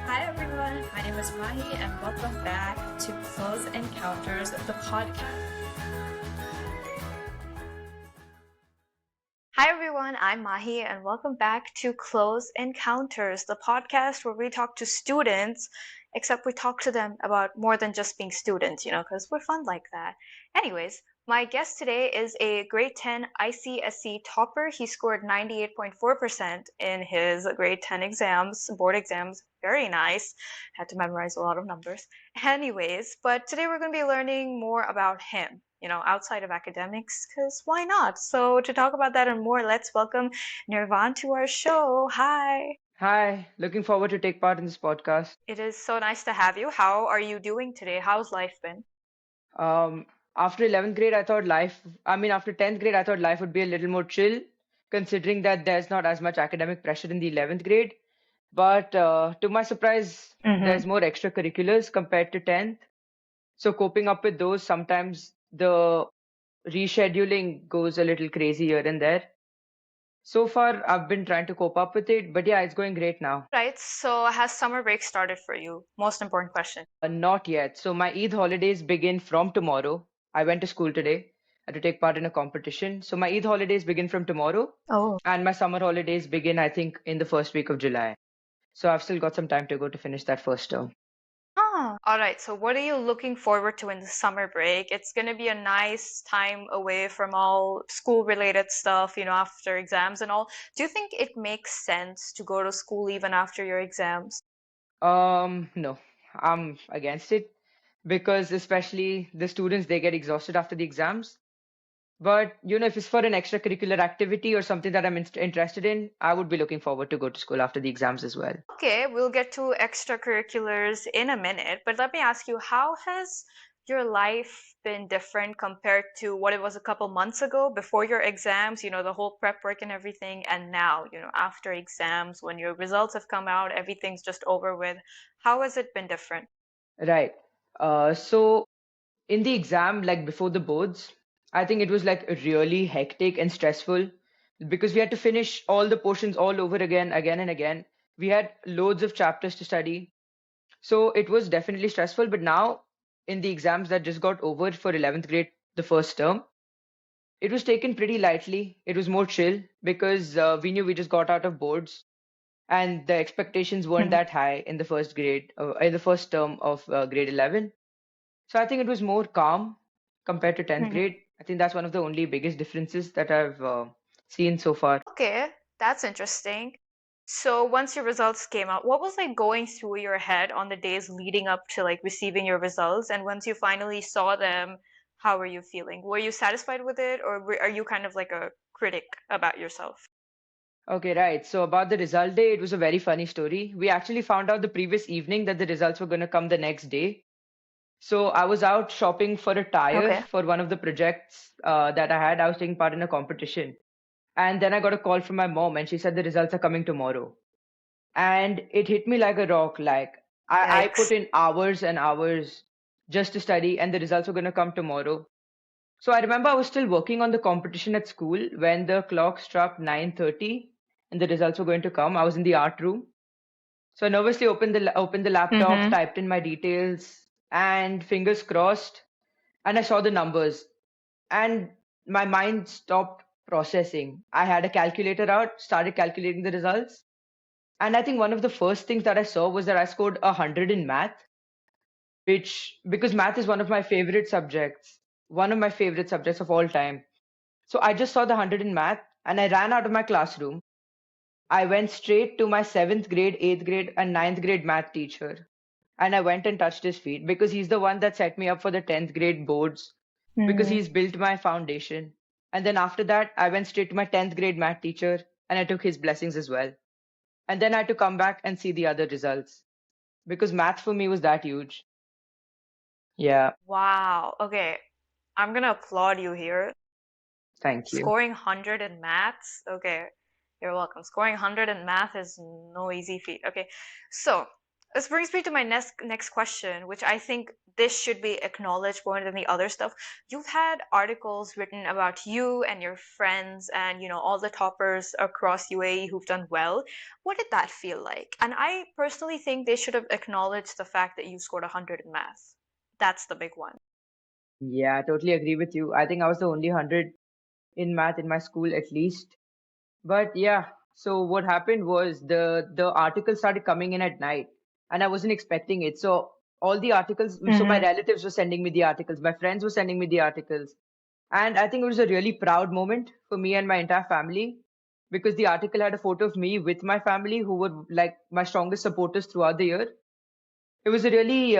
Hi everyone, my name is Mahi and welcome back to Close Encounters, the podcast. Hi everyone, I'm Mahi and welcome back to Close Encounters, the podcast where we talk to students, except we talk to them about more than just being students, because we're fun like that. Anyways, my guest today is a grade 10 ICSE topper. He scored 98.4% in his grade 10 exams, board exams. Very nice. Had to memorize a lot of numbers. Anyways, but today we're going to be learning more about him, outside of academics, because why not? So to talk about that and more, let's welcome Nirvaan to our show. Hi. Hi, looking forward to take part in this podcast. It is so nice to have you. How are you doing today? How's life been? Um, After 11th grade, after 10th grade, I thought life would be a little more chill, considering that there's not as much academic pressure in the 11th grade. But to my surprise, Mm-hmm. there's more extracurriculars compared to 10th. So coping up with those, sometimes the rescheduling goes a little crazy here and there. So far, I've been trying to cope up with it, but yeah, it's going great now. Right. So has summer break started for you? Most important question. Not yet. So my Eid holidays begin from tomorrow. I went to school today. I had to take part in a competition. So my Eid holidays begin from tomorrow, Oh. and my summer holidays begin, I think, in the first week of July. So I've still got some time to go to finish that first term. All right. So what are you looking forward to in the summer break? It's going to be a nice time away from all school-related stuff, after exams and all. Do you think it makes sense to go to school even after your exams? No, I'm against it because especially the students, they get exhausted after the exams. But if it's for an extracurricular activity or something that I'm interested in, I would be looking forward to go to school after the exams as well. Okay, we'll get to extracurriculars in a minute, but let me ask you, how has your life been different compared to what it was a couple months ago before your exams, the whole prep work and everything, and now, after exams, when your results have come out, everything's just over with. How has it been different? Right. So in the exam, like before the boards, I think it was like really hectic and stressful because we had to finish all the portions all over again, again and again. We had loads of chapters to study. So it was definitely stressful. But now, in the exams that just got over for 11th grade, the first term, it was taken pretty lightly. It was more chill because we knew we just got out of boards and the expectations weren't Hmm. that high in the first grade, in the first term of grade 11. So I think it was more calm compared to 10th Mhm. grade. I think that's one of the only biggest differences that I've seen so far. Okay, that's interesting. So once your results came out, what was like going through your head on the days leading up to like receiving your results? And once you finally saw them, how were you feeling? Were you satisfied with it, or are you kind of like a critic about yourself? Okay, right. So about the result day, it was a very funny story. We actually found out the previous evening that the results were going to come the next day. So I was out shopping for a tire Okay. for one of the projects that I had. I was taking part in a competition. And then I got a call from my mom, and she said the results are coming tomorrow. And it hit me like a rock. Like I put Yikes. in hours and hours just to study, and the results were going to come tomorrow. So I remember I was still working on the competition at school when the clock struck 9:30 and the results were going to come. I was in the art room. So I nervously opened the laptop, Mm-hmm. typed in my details, and fingers crossed, and I saw the numbers, and my mind stopped processing. I had a calculator out, started calculating the results, and I think one of the first things that I saw was that I scored 100 in math, which because math is one of my favorite subjects of all time. So I just saw the 100 in math and I ran out of my classroom. I went straight to my 7th grade, 8th grade, and 9th grade math teacher. And I went and touched his feet because he's the one that set me up for the 10th grade boards because Mm-hmm. he's built my foundation. And then after that, I went straight to my 10th grade math teacher and I took his blessings as well. And then I had to come back and see the other results because math for me was that huge. Yeah, Wow. Okay. I'm gonna applaud you here. thank you. Scoring 100 in maths. Okay. You're welcome. Scoring 100 in math is no easy feat. Okay. So This brings me to my next question, which I think this should be acknowledged more than the other stuff. You've had articles written about you and your friends and all the toppers across UAE who've done well. What did that feel like? And I personally think they should have acknowledged the fact that you scored 100 in math. That's the big one. Yeah, I totally agree with you. I think I was the only 100 in math in my school at least. But yeah, so what happened was the articles started coming in at night, and I wasn't expecting it. So all the articles, so my Mm-hmm. relatives were sending me the articles, my friends were sending me the articles, and I think it was a really proud moment for me and my entire family because the article had a photo of me with my family, who were like my strongest supporters throughout the year. It was a really,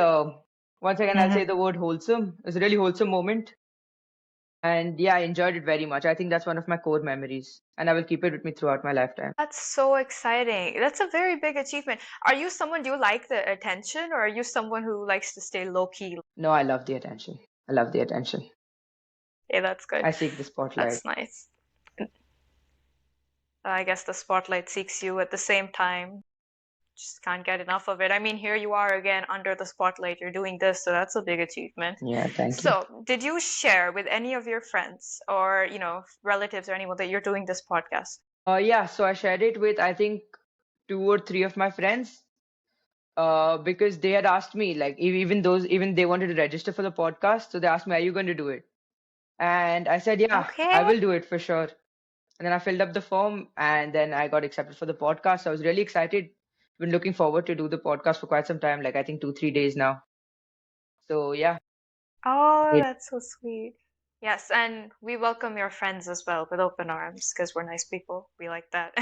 once again, I'll say Mm-hmm. the word wholesome. It was a really wholesome moment. And yeah, I enjoyed it very much. I think that's one of my core memories, and I will keep it with me throughout my lifetime. That's so exciting. That's a very big achievement. Do you like the attention, or are you someone who likes to stay low key? No, I love the attention. I love the attention. Yeah, that's good. I seek the spotlight. That's nice. I guess the spotlight seeks you at the same time. Just can't get enough of it. I mean, here you are again under the spotlight. You're doing this, so that's a big achievement. Yeah, thank you. So, did you share with any of your friends or, relatives or anyone that you're doing this podcast? Yeah, so I shared it with I think two or three of my friends. Because they had asked me, like, even they wanted to register for the podcast, so they asked me, "Are you going to do it?" And I said, "Yeah, I Okay. will do it for sure." And then I filled up the form, and then I got accepted for the podcast. So I was really excited. Been looking forward to do the podcast for quite some time, like I think 2, 3 days now. So yeah, Oh, it, that's so sweet. Yes, and we welcome your friends as well with open arms because we're nice people. We like that.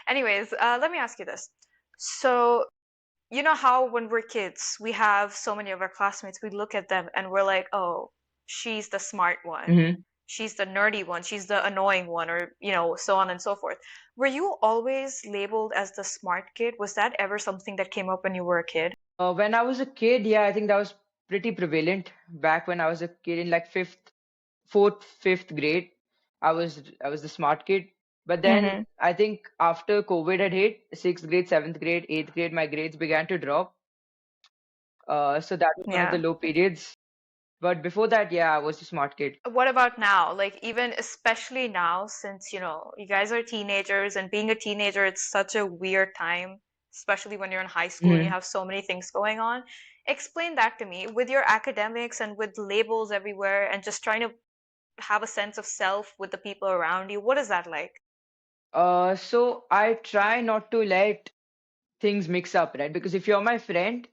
Anyways, let me ask you this. So, you know how when we're kids, we have so many of our classmates, we look at them and we're like, oh, she's the smart one. hmm She's the nerdy one. She's the annoying one, or, so on and so forth. Were you always labeled as the smart kid? Was that ever something that came up when you were a kid? When I was a kid, yeah, I think that was pretty prevalent back when I was a kid in like fourth, fifth grade. I was the smart kid. But then Mm-hmm. I think after COVID had hit, sixth grade, seventh grade, eighth grade, my grades began to drop. So that was one of the Yeah. low periods. But before that, yeah, I was the smart kid. What about now? Like, even especially now, since, you guys are teenagers, and being a teenager, it's such a weird time, especially when you're in high school and you hmm have so many things going on. Explain that to me with your academics and with labels everywhere and just trying to have a sense of self with the people around you. What is that like? So I try not to let things mix up, right? Because if you're my friend,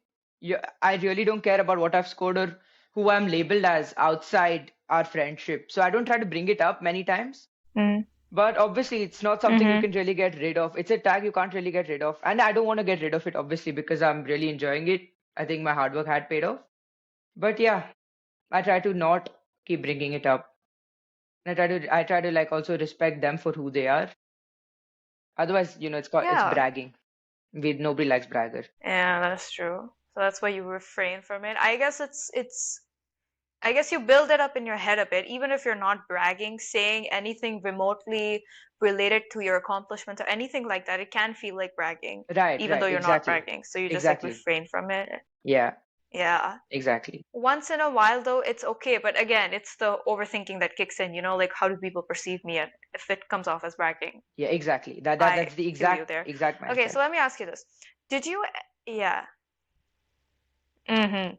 I really don't care about what I've scored or who I'm labeled as outside our friendship. So I don't try to bring it up many times. Mm. But obviously, it's not something you Mm-hmm. can really get rid of. It's a tag you can't really get rid of. And I don't want to get rid of it, obviously, because I'm really enjoying it. I think my hard work had paid off. But yeah, I try to not keep bringing it up. And I try to like also respect them for who they are. Otherwise, it's Yeah. bragging. Nobody likes bragger. Yeah, that's true. So that's why you refrain from it. I guess you build it up in your head a bit, even if you're not bragging, saying anything remotely related to your accomplishments or anything like that, it can feel like bragging, Right, even though right, you're not exactly. bragging. So you just like Exactly. refrain from it. Yeah, Yeah. exactly. Once in a while, though, it's okay. But again, it's the overthinking that kicks in, like how do people perceive me? And if it comes off as bragging, Yeah, exactly. That's I the feel you exact there. exact Okay, mindset. so let me ask you this. Did you, yeah. Mm-hmm.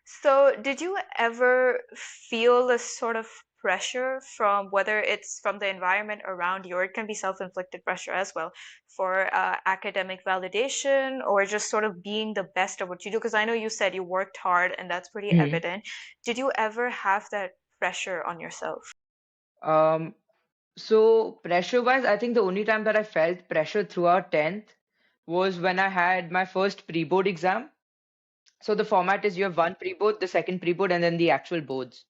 So, did you ever feel a sort of pressure from whether it's from the environment around you, or it can be self-inflicted pressure as well, for academic validation or just sort of being the best at what you do? Because I know you said you worked hard and that's pretty hmm evident. Did you ever have that pressure on yourself? Um, so pressure-wise, I think the only time that I felt pressure throughout 10th was when I had my first pre-board exam. So the format is you have one pre-board, the second pre-board, and then the actual boards.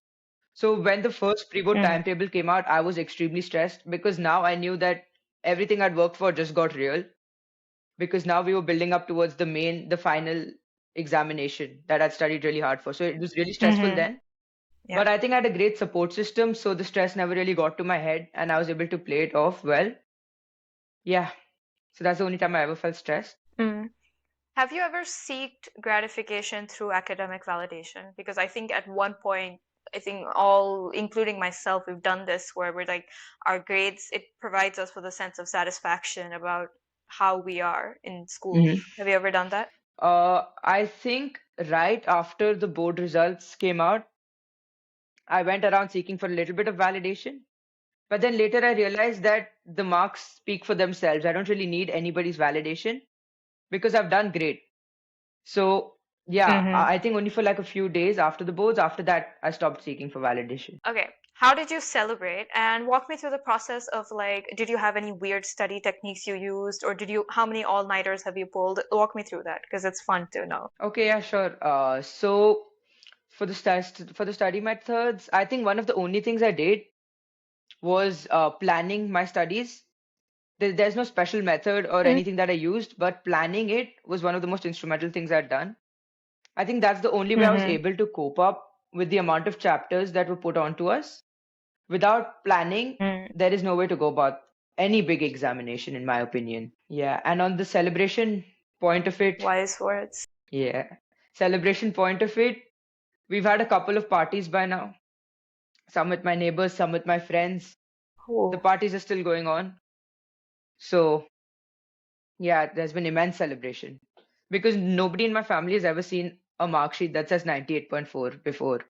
So when the first pre-board Mm-hmm. timetable came out, I was extremely stressed because now I knew that everything I'd worked for just got real because now we were building up towards the final examination that I'd studied really hard for. So it was really stressful Mm-hmm. then. Yeah. But I think I had a great support system, so the stress never really got to my head and I was able to play it off well. Yeah. So that's the only time I ever felt stressed. Mm. Have you ever sought gratification through academic validation? Because I think at one point, I think all, including myself, we've done this where we're like, our grades, it provides us with a sense of satisfaction about how we are in school. Hmm. Have you ever done that? I think right after the board results came out, I went around seeking for a little bit of validation. But then later I realized that the marks speak for themselves. I don't really need anybody's validation because I've done great. So yeah, Mm-hmm. I think only for like a few days after the boards, after that, I stopped seeking for validation. Okay. How did you celebrate? And walk me through the process of like, did you have any weird study techniques you used, or how many all-nighters have you pulled? Walk me through that because it's fun to know. Okay, yeah, sure. So for the study methods, I think one of the only things I did was planning my studies. There's no special method or Mm. anything that I used, but planning it was one of the most instrumental things I'd done. I think that's the only way I was Mm-hmm. able to cope up with the amount of chapters that were put onto us. Without planning, Mm. there is no way to go about any big examination, in my opinion. Yeah, and on the celebration point of it, Wise words. yeah, celebration point of it, we've had a couple of parties by now. Some with my neighbors, some with my friends. The Oh, parties are still going on. So, yeah, there's been immense celebration because nobody in my family has ever seen a mark sheet that says 98.4 before.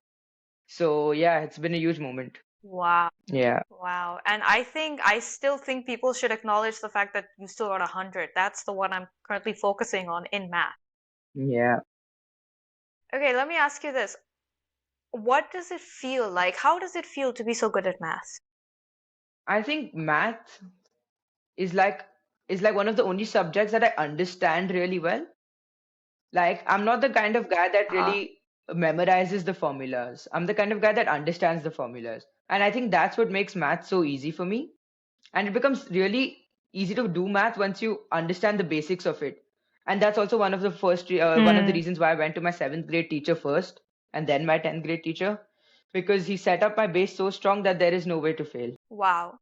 So, yeah, it's been a huge moment. wow. Yeah, Wow. And I still think people should acknowledge the fact that you still got 100. That's the one I'm currently focusing on in math. yeah. Okay, let me ask you this. What does it feel like? How does it feel to be so good at math? I think math is like one of the only subjects that I understand really well. Like, I'm not the kind of guy that Uh, really memorizes the formulas. I'm the kind of guy that understands the formulas. And I think that's what makes math so easy for me. And it becomes really easy to do math once you understand the basics of it. And that's also one of the hmm. reasons why I went to my seventh grade teacher first and then my 10th grade teacher, because he set up my base so strong that there is no way to fail. Wow.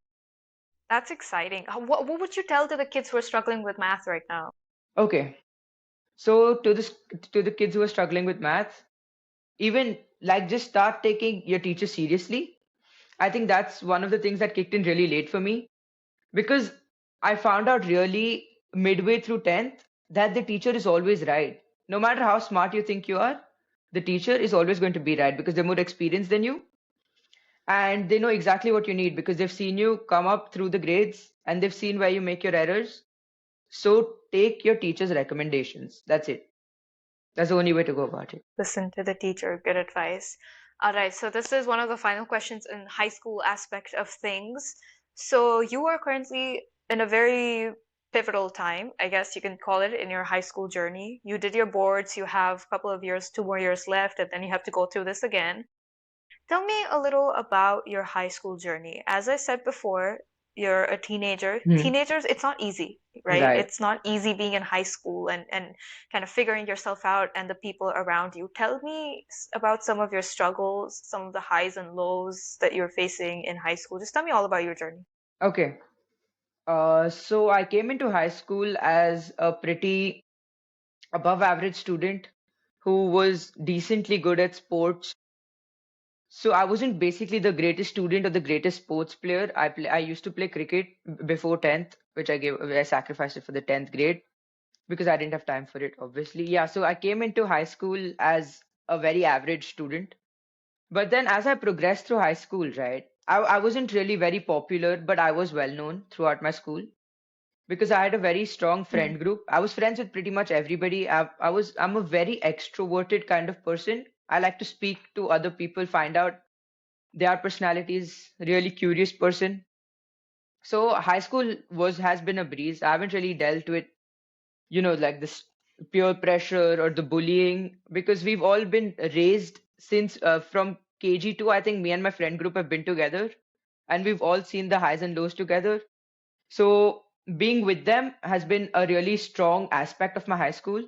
That's exciting. What would you tell to the kids who are struggling with math right now? Okay. So to the kids who are struggling with math, even like just start taking your teacher seriously. I think that's one of the things that kicked in really late for me because I found out really midway through 10th that the teacher is always right. No matter how smart you think you are, the teacher is always going to be right because they're more experienced than you and they know exactly what you need because they've seen you come up through the grades and they've seen where you make your errors. So take your teacher's recommendations. That's it. That's the only way to go about it. Listen to the teacher. Good advice. All right, so this is one of the final questions in high school aspect of things. So you are currently in a very pivotal time, I guess you can call it, in your high school journey. You did your boards, you have a couple of years, 2 more years left, and then you have to go through this again. Tell me a little about your high school journey. As I said before, you're a teenager. Hmm. Teenagers, it's not easy, right? Right. It's not easy being in high school and kind of figuring yourself out and the people around you. Tell me about some of your struggles, some of the highs and lows that you're facing in high school. Just tell me all about your journey. Okay. So I came into high school as a pretty above average student who was decently good at sports. So I wasn't basically the greatest student or the greatest sports player. I used to play cricket before 10th, which I sacrificed it for the 10th grade because I didn't have time for it, obviously. Yeah, so I came into high school as a very average student. But then as I progressed through high school, right, I wasn't really very popular, but I was well known throughout my school because I had a very strong Mm. friend group. I was friends with pretty much everybody. I'm a very extroverted kind of person. I like to speak to other people, find out their personalities, really curious person. So high school was has been a breeze. I haven't really dealt with, like this peer pressure or the bullying because we've all been raised since from KG2. I think me and my friend group have been together and we've all seen the highs and lows together. So being with them has been a really strong aspect of my high school.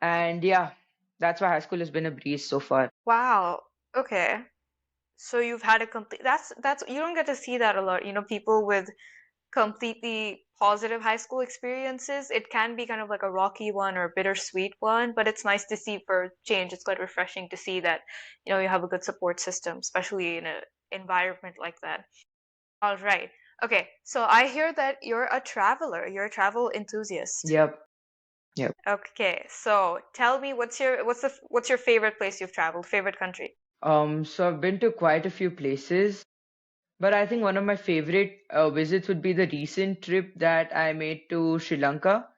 And yeah, that's why high school has been a breeze so far. Wow. Okay. So you've had a complete, that's you don't get to see that a lot, people with completely positive high school experiences. It can be kind of like a rocky one or a bittersweet one, but it's nice to see for change. It's quite refreshing to see that, you have a good support system, especially in an environment like that. All right. Okay, so I hear that you're a traveler. You're a travel enthusiast. Yep. Yep. Okay, so tell me what's your favorite place you've traveled, favorite country? So I've been to quite a few places, but I think one of my favorite visits would be the recent trip that I made to Sri Lanka.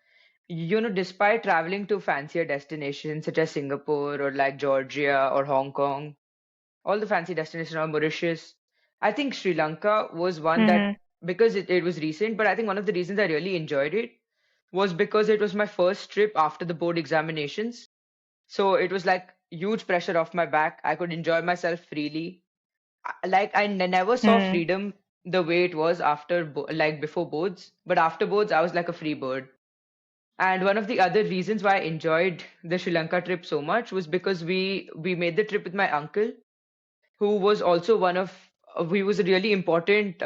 Despite traveling to fancier destinations such as Singapore or like Georgia or Hong Kong, all the fancy destinations or Mauritius, I think Sri Lanka was one that, Mm-hmm. because it was recent, but I think one of the reasons I really enjoyed it was because it was my first trip after the board examinations. So it was like huge pressure off my back. I could enjoy myself freely. Like never saw Mm. freedom the way it was after like before boards, but after boards I was like a free bird. And one of the other reasons why I enjoyed the Sri Lanka trip so much was because we made the trip with my uncle, who was also one of he was a really important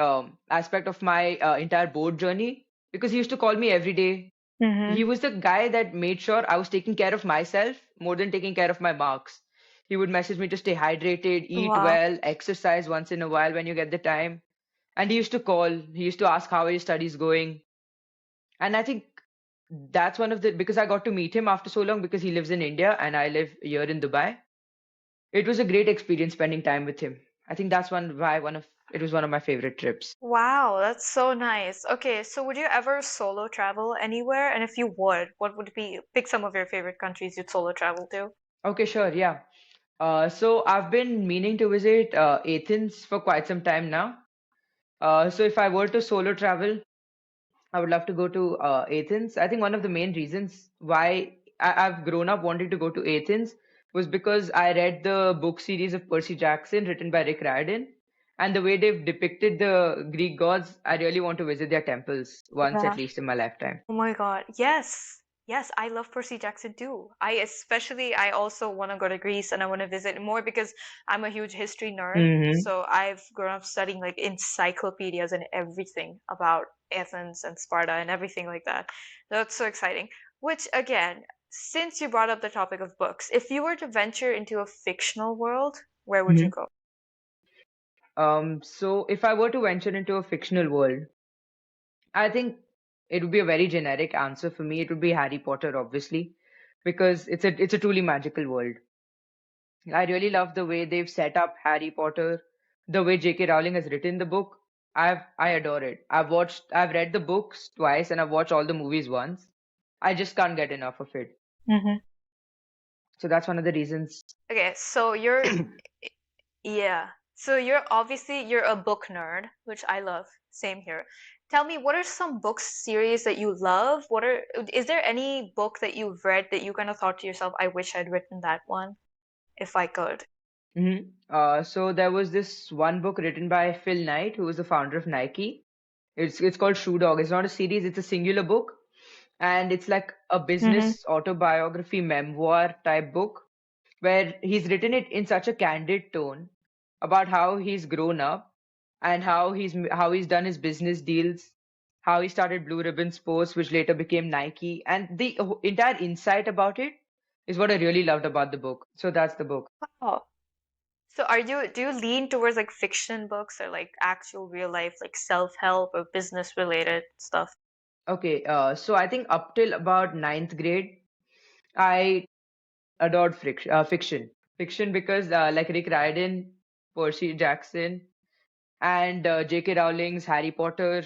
aspect of my entire board journey, because he used to call me every day. Mm-hmm. He was the guy that made sure I was taking care of myself more than taking care of my marks. He would message me to stay hydrated, eat Wow. well, exercise once in a while when you get the time. And he used to call, he used to ask how are your studies going. And I think that's one of the, because I got to meet him after so long, because he lives in India and I live here in Dubai. It was a great experience spending time with him. I think that's one of it was one of my favorite trips. Wow, that's so nice. Okay, so would you ever solo travel anywhere? And if you would, what would be, pick some of your favorite countries you'd solo travel to? Okay, sure, yeah. So I've been meaning to visit Athens for quite some time now. So if I were to solo travel, I would love to go to Athens. I think one of the main reasons why I've grown up wanting to go to Athens was because I read the book series of Percy Jackson written by Rick Riordan. And the way they've depicted the Greek gods, I really want to visit their temples once at Yeah. least in my lifetime. Oh my God. Yes. Yes, I love Percy Jackson too. I also want to go to Greece and I want to visit more because I'm a huge history nerd. Mm-hmm. So I've grown up studying like encyclopedias and everything about Athens and Sparta and everything like that. That's so exciting. Which again, since you brought up the topic of books, if you were to venture into a fictional world, where would you Mm-hmm. go? So if I were to venture into a fictional world, I think it would be a very generic answer for me. It would be Harry Potter, obviously, because it's a truly magical world. I really love the way they've set up Harry Potter, the way J.K. Rowling has written the book. I adore it. I've read the books twice and I've watched all the movies once. I just can't get enough of it. Mm-hmm. So that's one of the reasons. Okay, so yeah. So you're a book nerd, which I love. Same here. Tell me, what are some book series that you love? Is there any book that you've read that you kind of thought to yourself, I wish I'd written that one if I could? So there was this one book written by Phil Knight, who was the founder of Nike. It's called Shoe Dog. It's not a series, it's a singular book. And it's like a Mm-hmm. business autobiography memoir type book, where he's written it in such a candid tone about how he's grown up and how he's done his business deals, how he started Blue Ribbon Sports, which later became Nike, and the entire insight about it is what I really loved about the book. So that's the book. Oh. So do you lean towards like fiction books or like actual real life, like self-help or business related stuff? Okay, so I think up till about ninth grade, I adored fiction because like Rick Riordan, Percy Jackson, and J.K. Rowling's Harry Potter.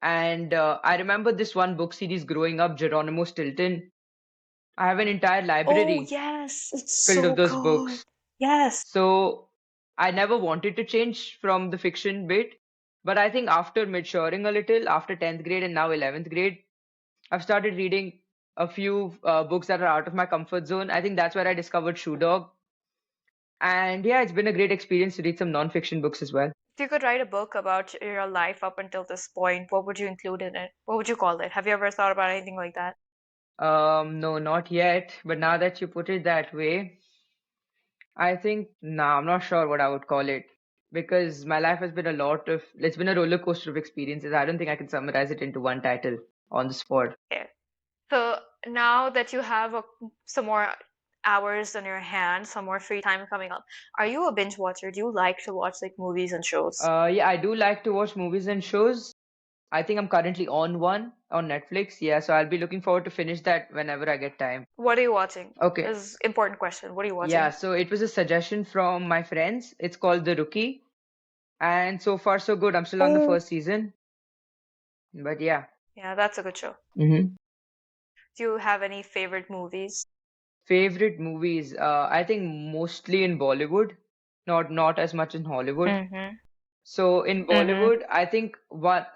And I remember this one book series growing up, Geronimo Stilton. I have an entire Oh library yes, it's filled of so those good. books. Yes. So I never wanted to change from the fiction bit. But I think after maturing a little, after 10th grade and now 11th grade, I've started reading a few books that are out of my comfort zone. I think that's where I discovered Shoe Dog. And yeah, it's been a great experience to read some non-fiction books as well. If you could write a book about your life up until this point, what would you include in it? What would you call it? Have you ever thought about anything like that? No, not yet. But now that you put it that way, I think, nah, I'm not sure what I would call it. because my life has been it's been a roller coaster of experiences. I don't think I can summarize it into one title on the spot. Okay. So now that you have some more hours on your hands, some more free time coming up, are you a binge watcher? Do you like to watch like movies and shows? Yeah, I do like to watch movies and shows. I think I'm currently on one on Netflix. Yeah, so I'll be looking forward to finish that whenever I get time. What are you watching? Okay. Is important question. What are you Yeah, watching? so it was a suggestion from my friends. It's called The Rookie. And so far, so good. I'm still on the Oh, first season. But yeah. yeah, that's a good show. hmm Do you have any favorite movies? Favorite movies? I think mostly in Bollywood, not as much in Hollywood. Mm-hmm. So in Mm-hmm. Bollywood, I think what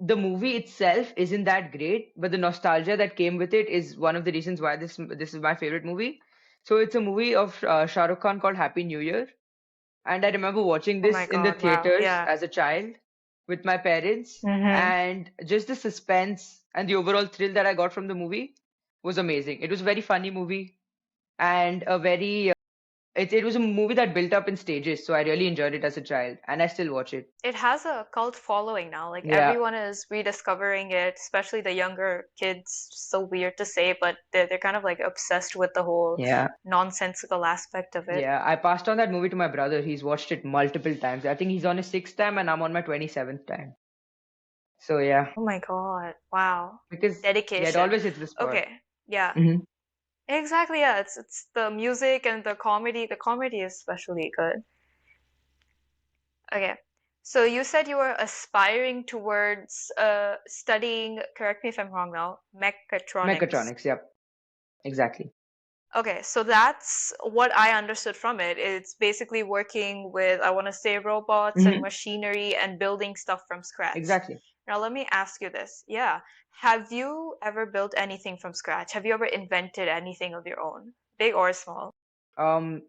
the movie itself isn't that great, but the nostalgia that came with it is one of the reasons why this is my favorite movie. So it's a movie of Shah Rukh Khan called Happy New Year, and I remember watching Oh my this in the God, wow. theaters Yeah. as a child with my parents, Mm-hmm. and just the suspense and the overall thrill that I got from the movie was amazing. It was a very funny movie and a very it was a movie that built up in stages, so I really enjoyed it as a child, and I still watch it. It has a cult following now. Like Yeah, everyone is rediscovering it, especially the younger kids. So weird to say, but they're kind of like obsessed with the whole yeah. nonsensical aspect of it. Yeah, I passed on that movie to my brother. He's watched it multiple times. I think he's on his sixth time and I'm on my 27th time. So yeah, Oh my God. Wow. because yeah, it Dedication. always hits the spot. Okay. Yeah. hmm Exactly. Yeah. It's the music and the comedy. The comedy is especially good. Okay. So you said you were aspiring towards studying, correct me if I'm wrong now, mechatronics. Mechatronics, yep, exactly. Okay, so that's what I understood from it. It's basically working with, I want to say, robots and hmm machinery and building stuff from scratch. Exactly. Now, let me ask you this. Yeah. Have you ever built anything from scratch? Have you ever invented anything of your own, big or small?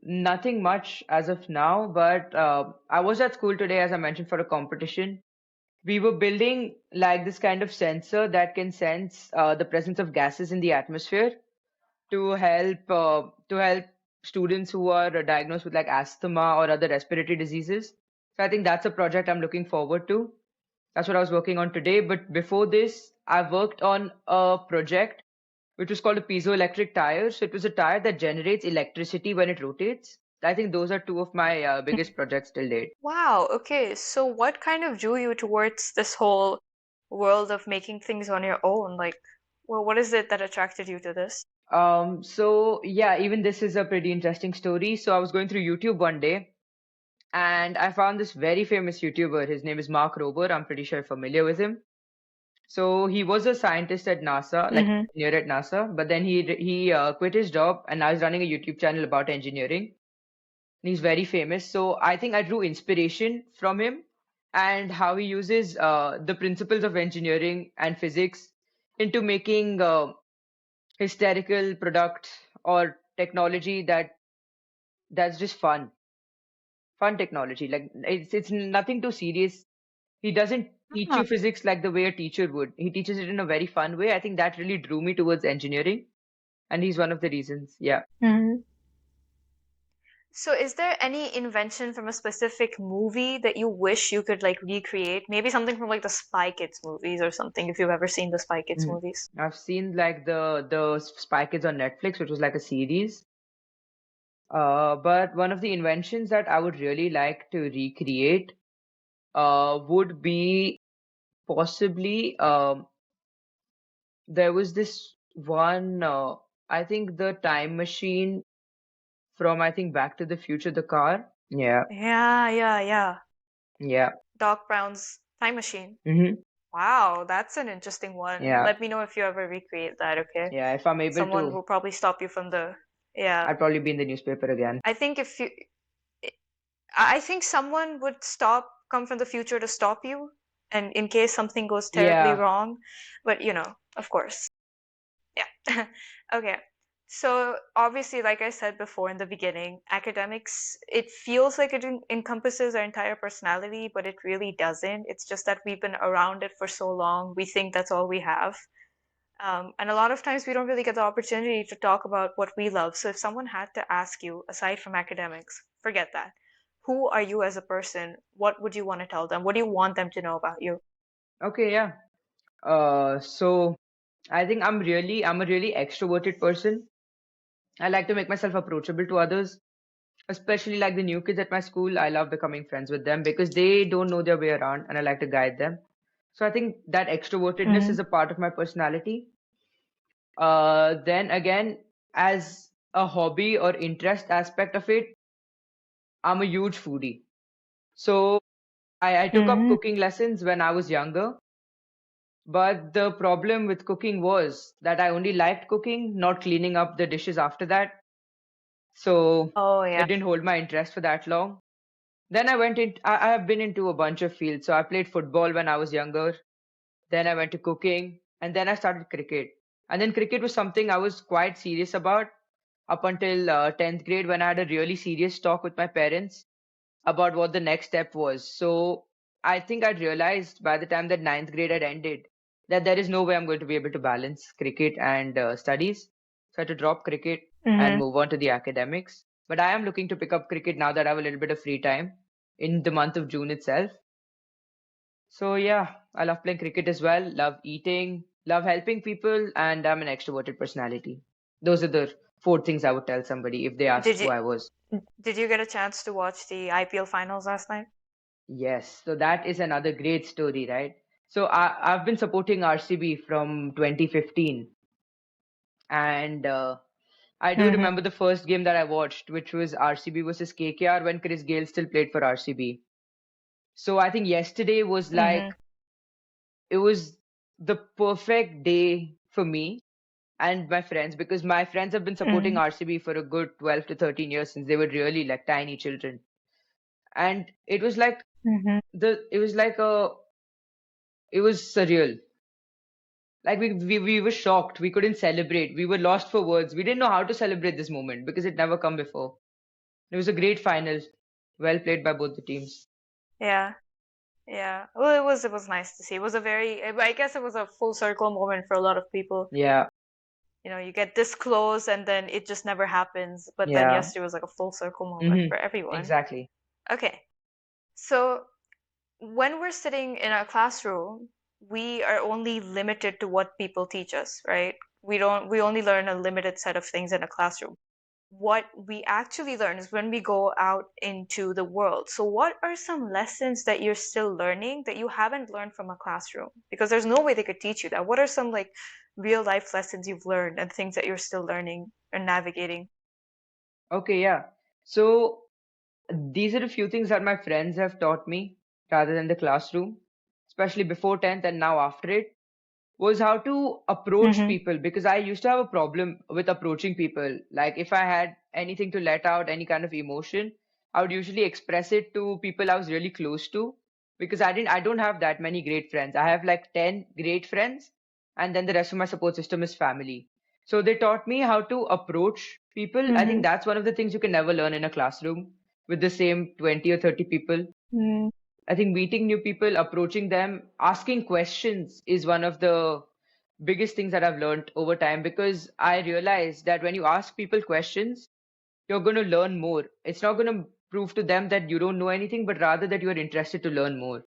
Nothing much as of now, but I was at school today, as I mentioned, for a competition. We were building like this kind of sensor that can sense the presence of gases in the atmosphere to help students who are diagnosed with like asthma or other respiratory diseases. So I think that's a project I'm looking forward to. That's what I was working on today. But before this, I worked on a project which was called a piezoelectric tire. So it was a tire that generates electricity when it rotates. I think those are two of my biggest projects till date. Wow, okay. So what kind of drew you towards this whole world of making things on your own? Like, well, what is it that attracted you to this? So yeah, even this is a pretty interesting story. So I was going through YouTube one day and I found this very famous YouTuber. His name is Mark Rober. I'm pretty sure you're familiar with him. So he was a scientist at NASA, like Mm-hmm. engineer at NASA, but then he quit his job and now he's running a YouTube channel about engineering. And he's very famous. So I think I drew inspiration from him and how he uses the principles of engineering and physics into making hysterical products or technology that's just fun technology. Like it's nothing too serious. He doesn't teach Ah. you physics like the way a teacher would. He teaches it in a very fun way. I think that really drew me towards engineering, and he's one of the reasons. Yeah. Mhm. So is there any invention from a specific movie that you wish you could like recreate? Maybe something from like the Spy Kids movies or something, if you've ever seen the Spy Kids Mhm. movies. I've seen like the Spy Kids on Netflix, which was like a series. But one of the inventions that I would really like to recreate would be possibly there was this one I think the time machine from I think Back to the Future, the car. Yeah, Yeah. yeah. Doc Brown's Time Machine. hmm Wow, that's an interesting one. Yeah, Let me know if you ever recreate that, okay? yeah. If I'm able Someone to, will probably stop you from the, yeah. I'll probably be in the newspaper again. I think if you, I think someone would come from the future to stop you, and in case something goes terribly Yeah, wrong, but of course. Yeah. Okay. So obviously, like I said before in the beginning, academics, it feels like it encompasses our entire personality, but it really doesn't. It's just that we've been around it for so long, we think that's all we have. And a lot of times we don't really get the opportunity to talk about what we love. So if someone had to ask you, aside from academics, forget that. who are you as a person? What would you want to tell them? What do you want them to know about you? Okay, yeah. So I think I'm a really extroverted person. I like to make myself approachable to others, especially like the new kids at my school. I love becoming friends with them because they don't know their way around and I like to guide them. So I think that extrovertedness Mm-hmm. is a part of my personality. Then again, as a hobby or interest aspect of it, I'm a huge foodie. So I took up Mm-hmm. cooking lessons when I was younger. But the problem with cooking was that I only liked cooking, not cleaning up the dishes after that. So Oh it yeah. didn't hold my interest for that long. Then I have been into a bunch of fields. So I played football when I was younger. Then I went to cooking. And then I started cricket. And then cricket was something I was quite serious about up until 10th grade when I had a really serious talk with my parents about what the next step was. So I think I'd realized by the time that ninth grade had ended that there is no way I'm going to be able to balance cricket and studies. So I had to drop cricket and Mm-hmm. move on to the academics. But I am looking to pick up cricket now that I have a little bit of free time in the month of June itself. So yeah, I love playing cricket as well, love eating, love helping people, and I'm an extroverted personality. Those are the four things I would tell somebody if they asked Did who you I was. did you get a chance to watch the IPL finals last night? Yes, so that is another great story, right? So I've been supporting RCB from 2015, and I do Mm-hmm. remember the first game that I watched, which was RCB versus KKR when Chris Gayle still played for RCB. So I think yesterday was Mm-hmm. like it was the perfect day for me and my friends because my friends have been supporting Mm-hmm. RCB for a good 12 to 13 years since they were really like tiny children. And it was like Mm-hmm. it was like it was surreal. Like we were shocked. We couldn't celebrate. We were lost for words. We didn't know how to celebrate this moment because it never come before. It was a great final. Well played by both the teams. Yeah. Yeah. Well, it was nice to see. It was a very I guess it was a full circle moment for a lot of people. Yeah, You get this close and then it just never happens. But then yeah. yesterday was like a full circle moment Hmm. for everyone. Exactly. Okay. So when we're sitting in a classroom, we are only limited to what people teach us, right? We only learn a limited set of things in a classroom. What we actually learn is when we go out into the world. So what are some lessons that you're still learning that you haven't learned from a classroom? Because there's no way they could teach you that. What are some like real life lessons you've learned and things that you're still learning and navigating? Okay, yeah. So these are a few things that my friends have taught me rather than the classroom, especially before 10th and now after it. Was how to approach Mm-hmm. people because I used to have a problem with approaching people. Like if I had anything to let out, any kind of emotion, I would usually express it to people I was really close to because I don't have that many great friends. I have like 10 great friends and then the rest of my support system is family. So they taught me how to approach people. I think Mm-hmm. that's one of the things you can never learn in a classroom with the same 20 or 30 people. Mm-hmm. I think meeting new people, approaching them, asking questions is one of the biggest things that I've learned over time because I realized that when you ask people questions, you're going to learn more. It's not going to prove to them that you don't know anything, but rather that you are interested to learn more.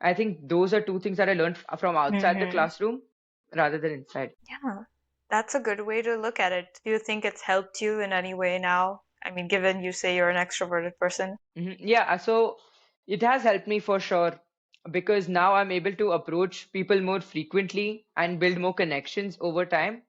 I think those are two things that I learned from outside the Mm-hmm. classroom rather than inside. Yeah, that's a good way to look at it. Do you think it's helped you in any way now? I mean, given you say you're an extroverted person. Yeah, so it has helped me for sure because now I'm able to approach people more frequently and build more connections over time.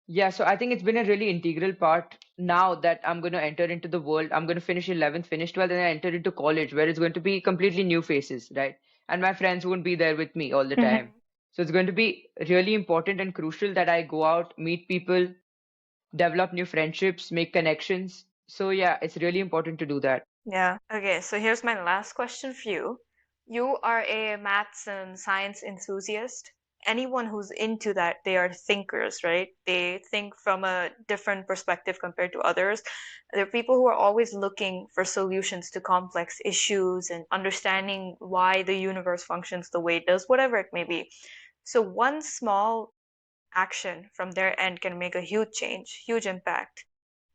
Yeah, so I think it's been a really integral part now that I'm going to enter into the world. I'm going to finish 11th, finish 12th, and then enter into college where it's going to be completely new faces, right? And my friends won't be there with me all the time. Mm-hmm. So it's going to be really important and crucial that I go out, meet people, develop new friendships, make connections. So yeah, it's really important to do that. Yeah. Okay, so here's my last question for you. You are a maths and science enthusiast. Anyone who's into that, they are thinkers, right? They think from a different perspective compared to others. They're people who are always looking for solutions to complex issues and understanding why the universe functions the way it does, whatever it may be. So one small action from their end can make a huge change, huge impact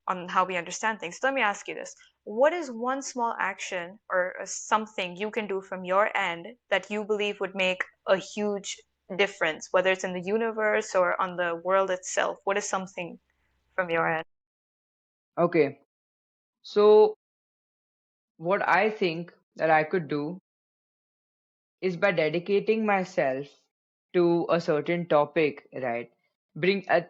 on how we understand things. So let me ask you this. what is one small action or something you can do from your end that you believe would make a huge difference, whether it's in the universe or on the world itself? What is something from your end? Okay. So what I think that I could do is by dedicating myself to a certain topic, right? Bring a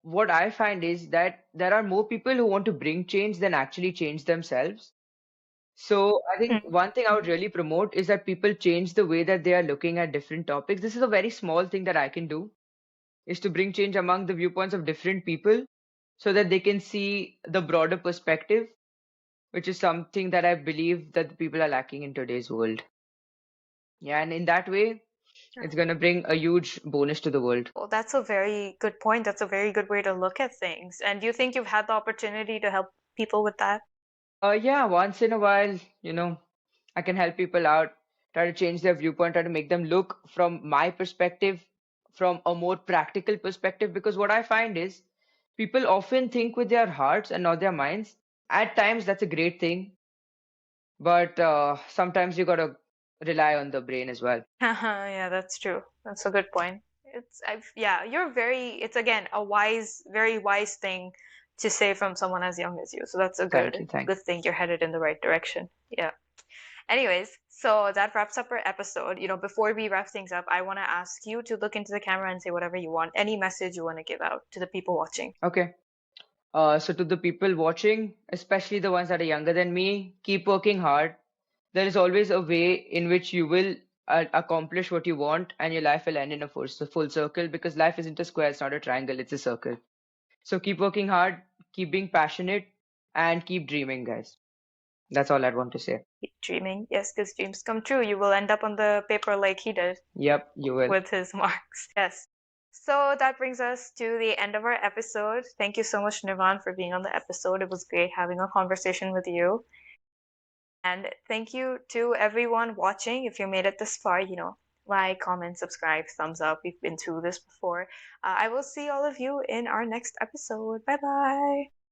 What I find is that there are more people who want to bring change than actually change themselves. So I think one thing I would really promote is that people change the way that they are looking at different topics. This is a very small thing that I can do, is to bring change among the viewpoints of different people so that they can see the broader perspective, which is something that I believe that the people are lacking in today's world. Yeah, and in that way, it's going to bring a huge bonus to the world. Well, that's a very good point. That's a very good way to look at things. And do you think you've had the opportunity to help people with that? Yeah, once in a while, I can help people out, try to change their viewpoint, try to make them look from my perspective, from a more practical perspective. Because what I find is people often think with their hearts and not their minds. At times, that's a great thing, but sometimes you gotta rely on the brain as well. Yeah, that's true. That's a good point. Yeah, you're it's again a very wise thing to say from someone as young as you. So that's a Thank you, good thing. You're headed in the right direction. Yeah. Anyways, so that wraps up our episode. Before we wrap things up, I want to ask you to look into the camera and say whatever you want, any message you want to give out to the people watching. Okay. So to the people watching, especially the ones that are younger than me, keep working hard. There is always a way in which you will accomplish what you want, and your life will end in a full circle, because life isn't a square, it's not a triangle, it's a circle. So keep working hard, keep being passionate, and keep dreaming, guys. That's all I'd want to say. Keep dreaming. Yes, because dreams come true. You will end up on the paper like he did Yep, you will. with his marks. Yes. So that brings us to the end of our episode. Thank you so much, Nirvaan, for being on the episode. It was great having a conversation with you. And thank you to everyone watching. If you made it this far, like, comment, subscribe, thumbs up. We've been through this before. I will see all of you in our next episode. Bye bye.